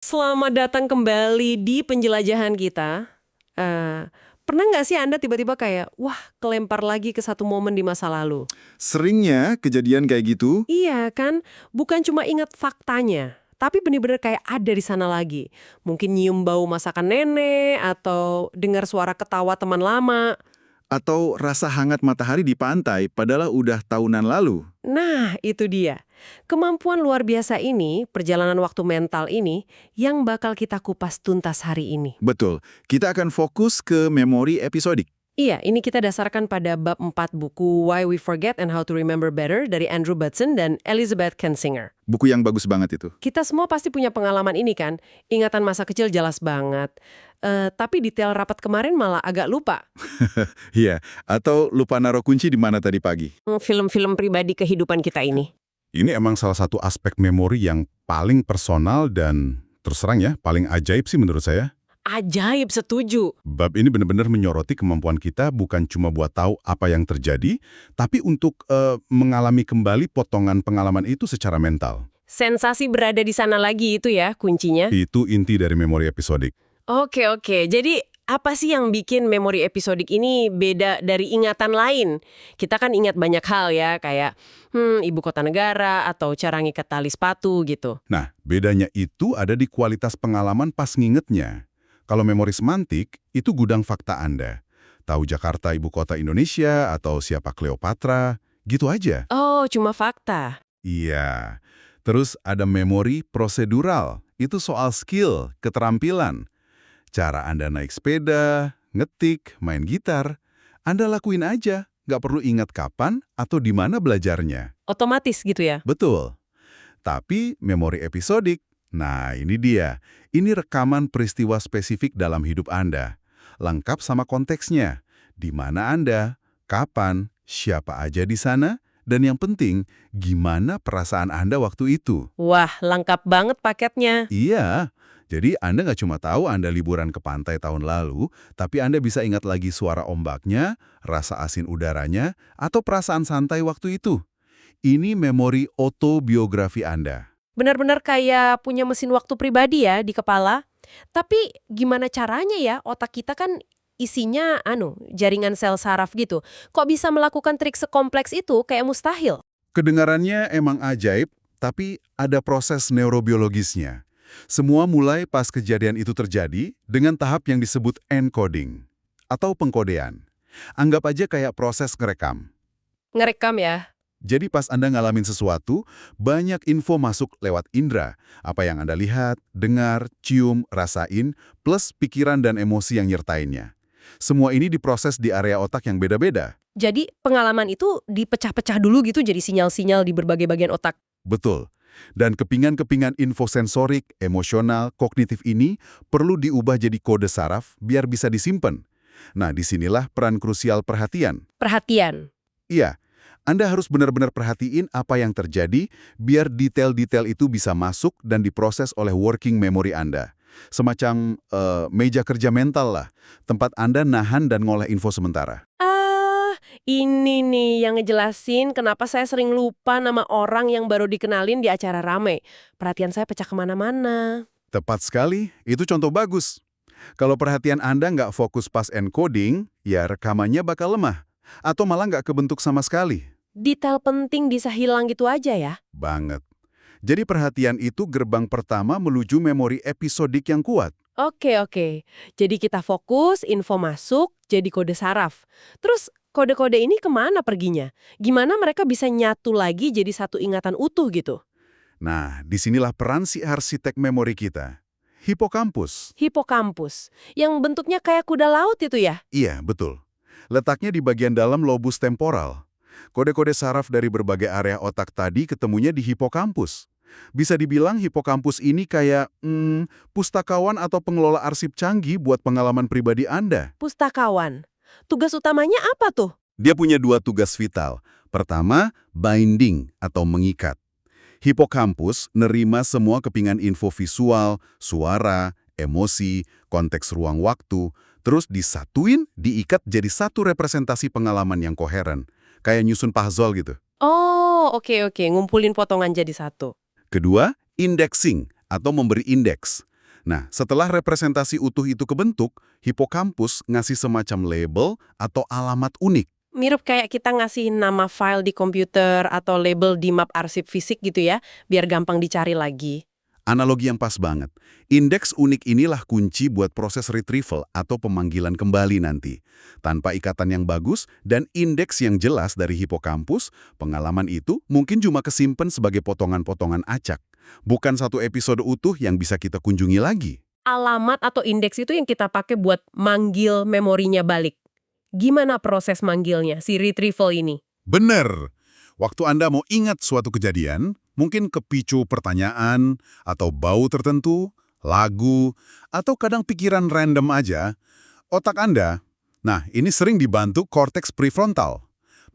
Selamat datang kembali di penjelajahan kita. Pernah nggak sih Anda tiba-tiba kayak, wah kelempar lagi ke satu momen di masa lalu? Seringnya kejadian kayak gitu, Iya kan, bukan cuma ingat faktanya, tapi bener-bener kayak ada di sana lagi. Mungkin nyium bau masakan nenek, atau dengar suara ketawa teman lama. atau rasa hangat matahari di pantai padahal udah tahunan lalu. Nah, itu dia. Kemampuan luar biasa ini, perjalanan waktu mental ini, yang bakal kita kupas tuntas hari ini. Betul, kita akan fokus ke memori episodik. Iya, ini kita dasarkan pada bab 4 buku Why We Forget and How to Remember Better dari Andrew Batson dan Elizabeth Kensinger. Buku yang bagus banget itu. Kita semua pasti punya pengalaman ini kan, ingatan masa kecil jelas banget. Tapi detail rapat kemarin malah agak lupa. Iya, atau lupa naruh kunci di mana tadi pagi. Film-film pribadi kehidupan kita ini. Ini emang salah satu aspek memori yang paling personal dan terus terang ya, paling ajaib sih menurut saya. Ajaib, setuju. Bab ini benar-benar menyoroti kemampuan kita bukan cuma buat tahu apa yang terjadi, tapi untuk mengalami kembali potongan pengalaman itu secara mental. Sensasi berada di sana lagi itu ya kuncinya. Itu inti dari memori episodik. Oke. Jadi apa sih yang bikin memori episodik ini beda dari ingatan lain? Kita kan ingat banyak hal ya, kayak ibu kota negara atau cara ngikat tali sepatu gitu. Nah, bedanya itu ada di kualitas pengalaman pas ngingetnya. Kalau memori semantik, itu gudang fakta Anda. Tahu Jakarta ibu kota Indonesia atau siapa Cleopatra, gitu aja. Oh, cuma fakta. Iya. Terus ada memori prosedural, itu soal skill, keterampilan. Cara Anda naik sepeda, ngetik, main gitar, Anda lakuin aja, nggak perlu ingat kapan atau di mana belajarnya. Otomatis gitu ya? Betul. Tapi memori episodik, nah ini dia. Ini rekaman peristiwa spesifik dalam hidup Anda. Lengkap sama konteksnya. Di mana Anda, kapan, siapa aja di sana, dan yang penting, gimana perasaan Anda waktu itu. Wah, lengkap banget paketnya. Iya, jadi Anda nggak cuma tahu Anda liburan ke pantai tahun lalu, tapi Anda bisa ingat lagi suara ombaknya, rasa asin udaranya, atau perasaan santai waktu itu. Ini memori autobiografi Anda. Benar-benar kayak punya mesin waktu pribadi ya di kepala. Tapi gimana caranya ya, otak kita kan isinya jaringan sel saraf gitu. Kok bisa melakukan trik sekompleks itu kayak mustahil? Kedengarannya emang ajaib, tapi ada proses neurobiologisnya. Semua mulai pas kejadian itu terjadi dengan tahap yang disebut encoding atau pengkodean. Anggap aja kayak proses ngerekam. Ngerekam ya? Jadi pas Anda ngalamin sesuatu, banyak info masuk lewat indera. Apa yang Anda lihat, dengar, cium, rasain, plus pikiran dan emosi yang nyertainnya. Semua ini diproses di area otak yang beda-beda. Jadi pengalaman itu dipecah-pecah dulu gitu jadi sinyal-sinyal di berbagai bagian otak. Betul. Dan kepingan-kepingan infosensorik, emosional, kognitif ini perlu diubah jadi kode saraf biar bisa disimpan. Nah, disinilah peran krusial perhatian. Perhatian. Iya, Anda harus benar-benar perhatiin apa yang terjadi biar detail-detail itu bisa masuk dan diproses oleh working memory Anda. Semacam meja kerja mental lah, tempat Anda nahan dan ngolah info sementara. Ini nih yang ngejelasin kenapa saya sering lupa nama orang yang baru dikenalin di acara rame. Perhatian saya pecah kemana-mana. Tepat sekali, itu contoh bagus. Kalau perhatian Anda nggak fokus pas encoding, ya rekamannya bakal lemah. Atau malah nggak kebentuk sama sekali. Detail penting bisa hilang gitu aja ya? Banget. Jadi perhatian itu gerbang pertama menuju memori episodik yang kuat. Oke. Jadi kita fokus, info masuk, jadi kode saraf. Terus kode-kode ini kemana perginya? Gimana mereka bisa nyatu lagi jadi satu ingatan utuh gitu? Nah, disinilah peran si arsitek memori kita. Hipokampus. Hipokampus, yang bentuknya kayak kuda laut itu ya? Iya, betul. Letaknya di bagian dalam lobus temporal. Kode-kode saraf dari berbagai area otak tadi ketemunya di hipokampus. Bisa dibilang hipokampus ini kayak pustakawan atau pengelola arsip canggih buat pengalaman pribadi Anda. Pustakawan. Tugas utamanya apa tuh? Dia punya dua tugas vital. Pertama, binding atau mengikat. Hipokampus nerima semua kepingan info visual, suara, emosi, konteks ruang waktu, terus disatuin, diikat jadi satu representasi pengalaman yang koheren. Kayak nyusun puzzle gitu. Oh, oke. Ngumpulin potongan jadi satu. Kedua, indexing atau memberi indeks. Nah, setelah representasi utuh itu kebentuk, hipokampus ngasih semacam label atau alamat unik. Mirip kayak kita ngasih nama file di komputer atau label di map arsip fisik gitu ya, biar gampang dicari lagi. Analogi yang pas banget. Indeks unik inilah kunci buat proses retrieval atau pemanggilan kembali nanti. Tanpa ikatan yang bagus dan indeks yang jelas dari hipokampus, pengalaman itu mungkin cuma kesimpan sebagai potongan-potongan acak. Bukan satu episode utuh yang bisa kita kunjungi lagi. Alamat atau indeks itu yang kita pakai buat manggil memorinya balik. Gimana proses manggilnya, si retrieval ini? Bener. Waktu Anda mau ingat suatu kejadian, mungkin kepicu pertanyaan, atau bau tertentu, lagu, atau kadang pikiran random aja, otak Anda, nah ini sering dibantu korteks prefrontal.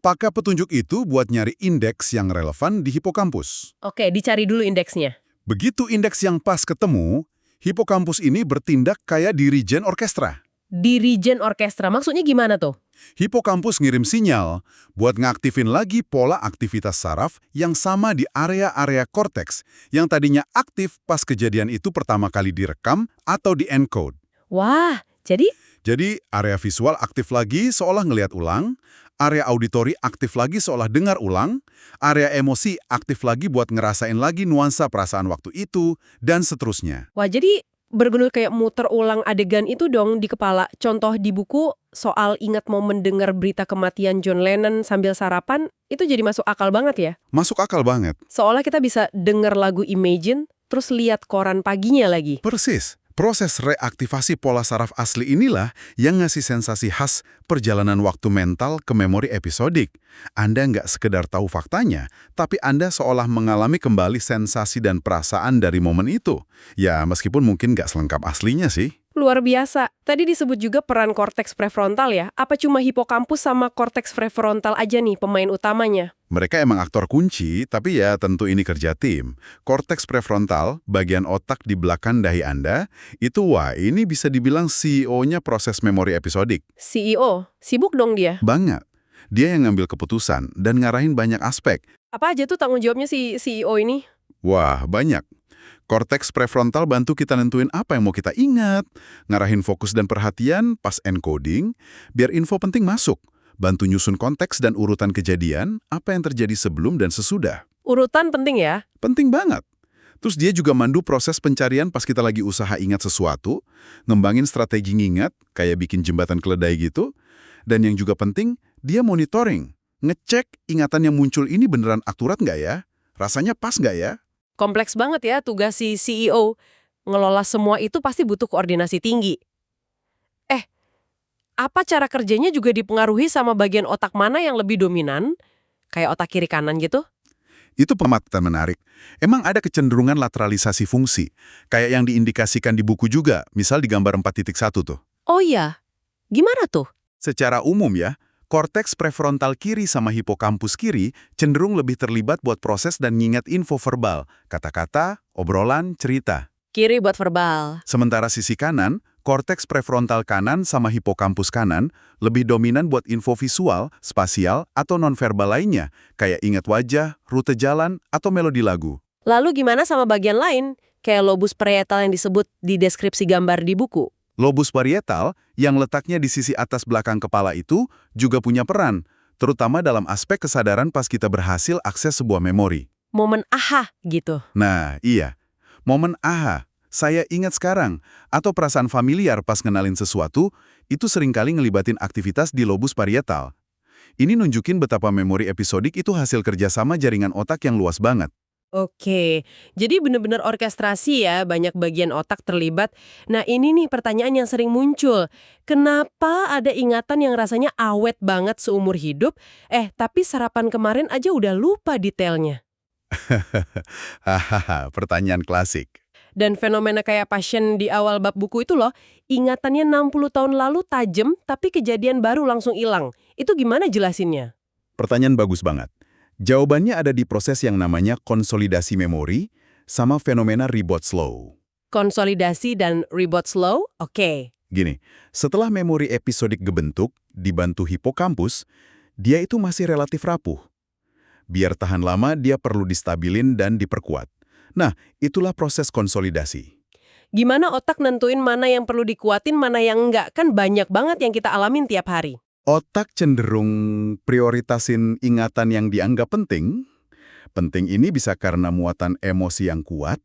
Pakai petunjuk itu buat nyari indeks yang relevan di hipokampus. Oke, dicari dulu indeksnya. Begitu indeks yang pas ketemu, hipokampus ini bertindak kayak dirijen orkestra. Dirijen orkestra, maksudnya gimana tuh? Hipokampus ngirim sinyal buat ngaktifin lagi pola aktivitas saraf yang sama di area-area korteks yang tadinya aktif pas kejadian itu pertama kali direkam atau di-encode. Wah, jadi? Jadi, area visual aktif lagi seolah ngelihat ulang, area auditori aktif lagi seolah dengar ulang, area emosi aktif lagi buat ngerasain lagi nuansa perasaan waktu itu, dan seterusnya. Wah, jadi bergelut kayak muter ulang adegan itu dong di kepala. Contoh di buku soal ingat momen dengar berita kematian John Lennon sambil sarapan, itu jadi masuk akal banget ya. Masuk akal banget. Seolah kita bisa dengar lagu Imagine, terus lihat koran paginya lagi. Persis. Proses reaktivasi pola saraf asli inilah yang ngasih sensasi khas perjalanan waktu mental ke memori episodik. Anda nggak sekedar tahu faktanya, tapi Anda seolah mengalami kembali sensasi dan perasaan dari momen itu. Ya, meskipun mungkin nggak selengkap aslinya sih. Luar biasa. Tadi disebut juga peran korteks prefrontal ya. Apa cuma hipokampus sama korteks prefrontal aja nih pemain utamanya? Mereka emang aktor kunci, tapi ya tentu ini kerja tim. Korteks prefrontal, bagian otak di belakang dahi Anda, itu ini bisa dibilang CEO-nya proses memori episodik. CEO? Sibuk dong dia. Banget. Dia yang ngambil keputusan dan ngarahin banyak aspek. Apa aja tuh tanggung jawabnya si CEO ini? Wah, banyak. Korteks prefrontal bantu kita nentuin apa yang mau kita ingat, ngarahin fokus dan perhatian pas encoding, biar info penting masuk, bantu nyusun konteks dan urutan kejadian, apa yang terjadi sebelum dan sesudah. Urutan penting ya? Penting banget. Terus dia juga mandu proses pencarian pas kita lagi usaha ingat sesuatu, ngembangin strategi ngingat, kayak bikin jembatan keledai gitu, dan yang juga penting, dia monitoring, ngecek ingatan yang muncul ini beneran akurat nggak ya? Rasanya pas nggak ya? Kompleks banget ya tugas si CEO. Ngelola semua itu pasti butuh koordinasi tinggi. Apa cara kerjanya juga dipengaruhi sama bagian otak mana yang lebih dominan? Kayak otak kiri kanan gitu? Itu pematahan menarik. Emang ada kecenderungan lateralisasi fungsi, kayak yang diindikasikan di buku juga, misal di gambar 4.1 tuh. Oh iya, gimana tuh? Secara umum ya, korteks prefrontal kiri sama hipokampus kiri cenderung lebih terlibat buat proses dan ngingat info verbal, kata-kata, obrolan, cerita. Kiri buat verbal. Sementara sisi kanan, korteks prefrontal kanan sama hipokampus kanan lebih dominan buat info visual, spasial, atau nonverbal lainnya, kayak ingat wajah, rute jalan, atau melodi lagu. Lalu gimana sama bagian lain? Kayak lobus parietal yang disebut di deskripsi gambar di buku. Lobus parietal, yang letaknya di sisi atas belakang kepala itu, juga punya peran, terutama dalam aspek kesadaran pas kita berhasil akses sebuah memori. Momen aha gitu. Nah, iya. Momen aha, saya ingat sekarang, atau perasaan familiar pas ngenalin sesuatu, itu seringkali ngelibatin aktivitas di lobus parietal. Ini nunjukin betapa memori episodik itu hasil kerjasama jaringan otak yang luas banget. Oke, jadi benar-benar orkestrasi ya, banyak bagian otak terlibat. Nah ini nih pertanyaan yang sering muncul. Kenapa ada ingatan yang rasanya awet banget seumur hidup, tapi sarapan kemarin aja udah lupa detailnya? Hahaha, pertanyaan klasik. Dan fenomena kayak pasien di awal bab buku itu loh, ingatannya 60 tahun lalu tajam, tapi kejadian baru langsung hilang. Itu gimana jelasinnya? Pertanyaan bagus banget. Jawabannya ada di proses yang namanya konsolidasi memori sama fenomena reboot slow. Konsolidasi dan reboot slow? Oke. Gini, setelah memori episodik kebentuk, dibantu hipokampus, dia itu masih relatif rapuh. Biar tahan lama, dia perlu distabilin dan diperkuat. Nah, itulah proses konsolidasi. Gimana otak nentuin mana yang perlu dikuatin, mana yang enggak? Kan banyak banget yang kita alamin tiap hari. Otak cenderung prioritasin ingatan yang dianggap penting. Penting ini bisa karena muatan emosi yang kuat,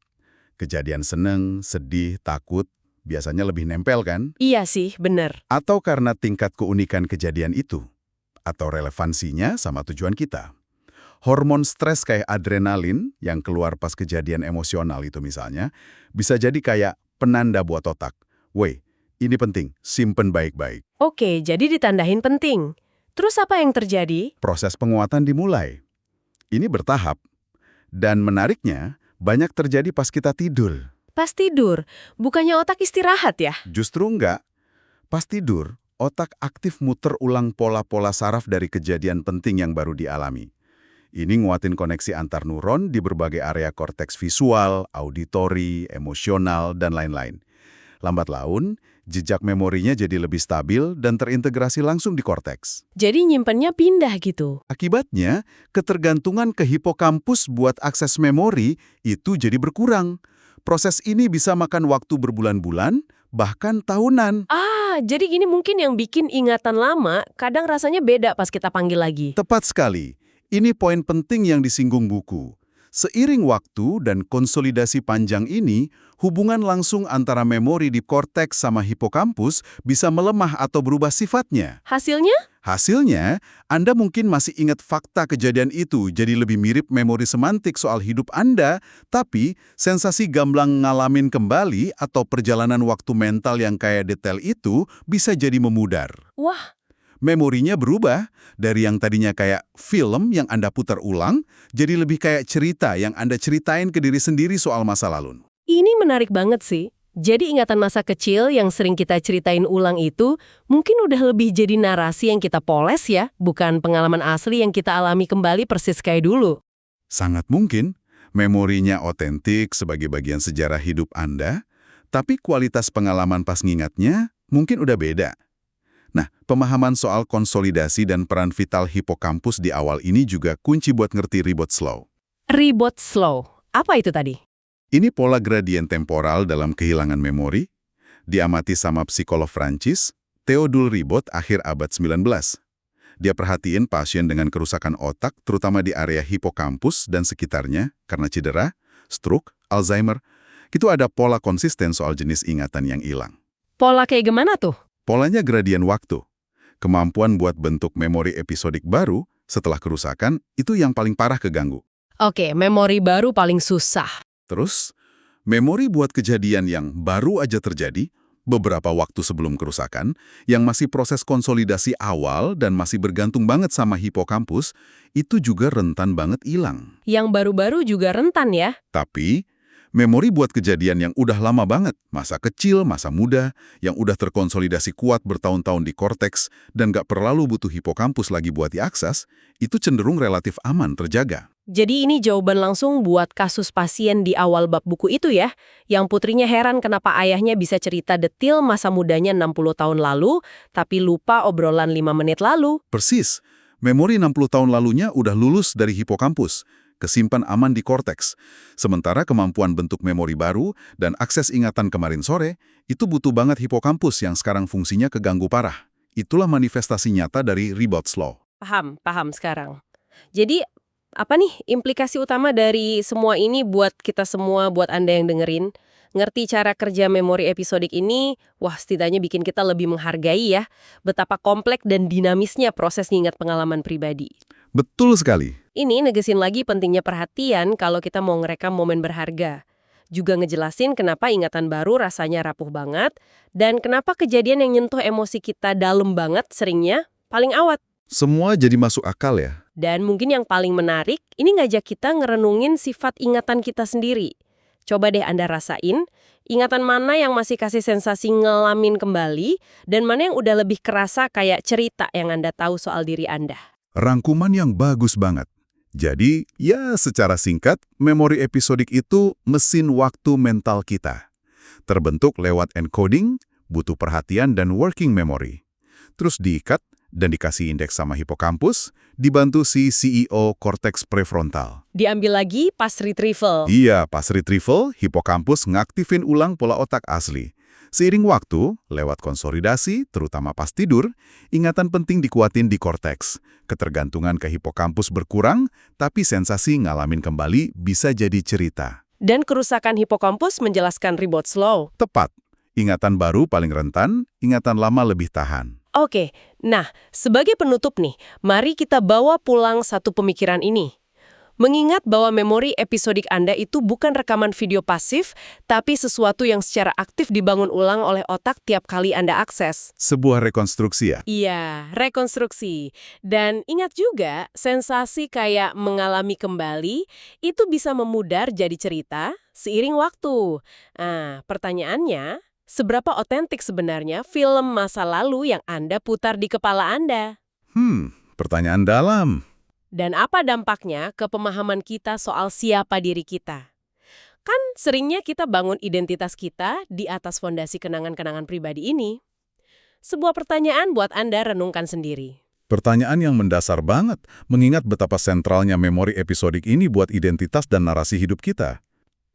kejadian seneng, sedih, takut, biasanya lebih nempel kan? Iya sih, bener. Atau karena tingkat keunikan kejadian itu, atau relevansinya sama tujuan kita. Hormon stres kayak adrenalin yang keluar pas kejadian emosional itu misalnya, bisa jadi kayak penanda buat otak. Weh, ini penting, simpen baik-baik. Oke, jadi ditandain penting. Terus apa yang terjadi? Proses penguatan dimulai. Ini bertahap. Dan menariknya, banyak terjadi pas kita tidur. Pas tidur, bukannya otak istirahat ya? Justru enggak. Pas tidur, otak aktif muter ulang pola-pola saraf dari kejadian penting yang baru dialami. Ini nguatin koneksi antar neuron di berbagai area korteks visual, auditori, emosional, dan lain-lain. Lambat laun, jejak memorinya jadi lebih stabil dan terintegrasi langsung di korteks. Jadi nyimpennya pindah gitu. Akibatnya, ketergantungan ke hipokampus buat akses memori itu jadi berkurang. Proses ini bisa makan waktu berbulan-bulan, bahkan tahunan. Jadi gini mungkin yang bikin ingatan lama, kadang rasanya beda pas kita panggil lagi. Tepat sekali. Ini poin penting yang disinggung buku. Seiring waktu dan konsolidasi panjang ini, hubungan langsung antara memori di korteks sama hipokampus bisa melemah atau berubah sifatnya. Hasilnya? Hasilnya, Anda mungkin masih ingat fakta kejadian itu, jadi lebih mirip memori semantik soal hidup Anda, tapi sensasi gamblang ngalamin kembali atau perjalanan waktu mental yang kayak detail itu bisa jadi memudar. Wah, Memorinya berubah dari yang tadinya kayak film yang Anda putar ulang, jadi lebih kayak cerita yang Anda ceritain ke diri sendiri soal masa lalu. ini menarik banget sih. Jadi ingatan masa kecil yang sering kita ceritain ulang itu mungkin udah lebih jadi narasi yang kita poles ya, bukan pengalaman asli yang kita alami kembali persis kayak dulu. Sangat mungkin memorinya otentik sebagai bagian sejarah hidup Anda, tapi kualitas pengalaman pas ngingatnya mungkin udah beda. Nah, pemahaman soal konsolidasi dan peran vital hipokampus di awal ini juga kunci buat ngerti ribot slow. Ribot slow. Apa itu tadi? Ini pola gradien temporal dalam kehilangan memori, diamati sama psikolog Prancis, Theodule Ribot akhir abad 19. Dia perhatiin pasien dengan kerusakan otak, terutama di area hipokampus dan sekitarnya, karena cedera, stroke, Alzheimer. Itu ada pola konsisten soal jenis ingatan yang hilang. Pola kayak gimana tuh? Polanya gradien waktu. Kemampuan buat bentuk memori episodik baru setelah kerusakan itu yang paling parah keganggu. Oke, memori baru paling susah. Terus, memori buat kejadian yang baru aja terjadi beberapa waktu sebelum kerusakan, yang masih proses konsolidasi awal dan masih bergantung banget sama hipokampus, itu juga rentan banget hilang. Yang baru-baru juga rentan ya? Tapi, memori buat kejadian yang udah lama banget, masa kecil, masa muda, yang udah terkonsolidasi kuat bertahun-tahun di korteks dan gak perlu butuh hipokampus lagi buat diakses, itu cenderung relatif aman terjaga. Jadi ini jawaban langsung buat kasus pasien di awal bab buku itu ya, yang putrinya heran kenapa ayahnya bisa cerita detil masa mudanya 60 tahun lalu, tapi lupa obrolan 5 menit lalu. Persis, memori 60 tahun lalunya udah lulus dari hipokampus, kesimpan aman di korteks. Sementara kemampuan bentuk memori baru dan akses ingatan kemarin sore, itu butuh banget hipokampus yang sekarang fungsinya keganggu parah. Itulah manifestasi nyata dari Ribot's Law. Paham sekarang. Jadi, apa nih implikasi utama dari semua ini buat kita semua, buat Anda yang dengerin? Ngerti cara kerja memori episodik ini, wah setidaknya bikin kita lebih menghargai ya, betapa kompleks dan dinamisnya proses ngingat pengalaman pribadi. Betul sekali. Ini negesin lagi pentingnya perhatian kalau kita mau ngerekam momen berharga. Juga ngejelasin kenapa ingatan baru rasanya rapuh banget, dan kenapa kejadian yang nyentuh emosi kita dalam banget seringnya paling awet. Semua jadi masuk akal ya. Dan mungkin yang paling menarik, ini ngajak kita ngerenungin sifat ingatan kita sendiri. Coba deh Anda rasain, ingatan mana yang masih kasih sensasi ngelamin kembali, dan mana yang udah lebih kerasa kayak cerita yang Anda tahu soal diri Anda. Rangkuman yang bagus banget. Jadi, ya secara singkat, memori episodik itu mesin waktu mental kita. Terbentuk lewat encoding, butuh perhatian dan working memory. Terus diikat dan dikasih indeks sama hipokampus, dibantu si CEO korteks prefrontal. Diambil lagi pas retrieval. Iya, pas retrieval, hipokampus ngaktifin ulang pola otak asli. Seiring waktu, lewat konsolidasi, terutama pas tidur, ingatan penting dikuatin di korteks. Ketergantungan ke hipokampus berkurang, tapi sensasi ngalamin kembali bisa jadi cerita. Dan kerusakan hipokampus menjelaskan reward slow. Tepat. Ingatan baru paling rentan, ingatan lama lebih tahan. Oke, nah sebagai penutup nih, mari kita bawa pulang satu pemikiran ini. Mengingat bahwa memori episodik Anda itu bukan rekaman video pasif, tapi sesuatu yang secara aktif dibangun ulang oleh otak tiap kali Anda akses. Sebuah rekonstruksi ya? Iya, rekonstruksi. Dan ingat juga, sensasi kayak mengalami kembali itu bisa memudar jadi cerita seiring waktu. Nah, pertanyaannya, seberapa otentik sebenarnya film masa lalu yang Anda putar di kepala Anda? Pertanyaan dalam. Dan apa dampaknya ke pemahaman kita soal siapa diri kita? Kan seringnya kita bangun identitas kita di atas fondasi kenangan-kenangan pribadi ini. Sebuah pertanyaan buat Anda renungkan sendiri. Pertanyaan yang mendasar banget, mengingat betapa sentralnya memori episodik ini buat identitas dan narasi hidup kita.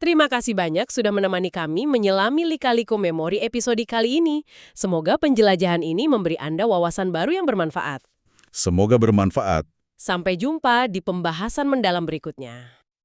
Terima kasih banyak sudah menemani kami menyelami lika-liku memori episode kali ini. Semoga penjelajahan ini memberi Anda wawasan baru yang bermanfaat. Semoga bermanfaat. Sampai jumpa di pembahasan mendalam berikutnya.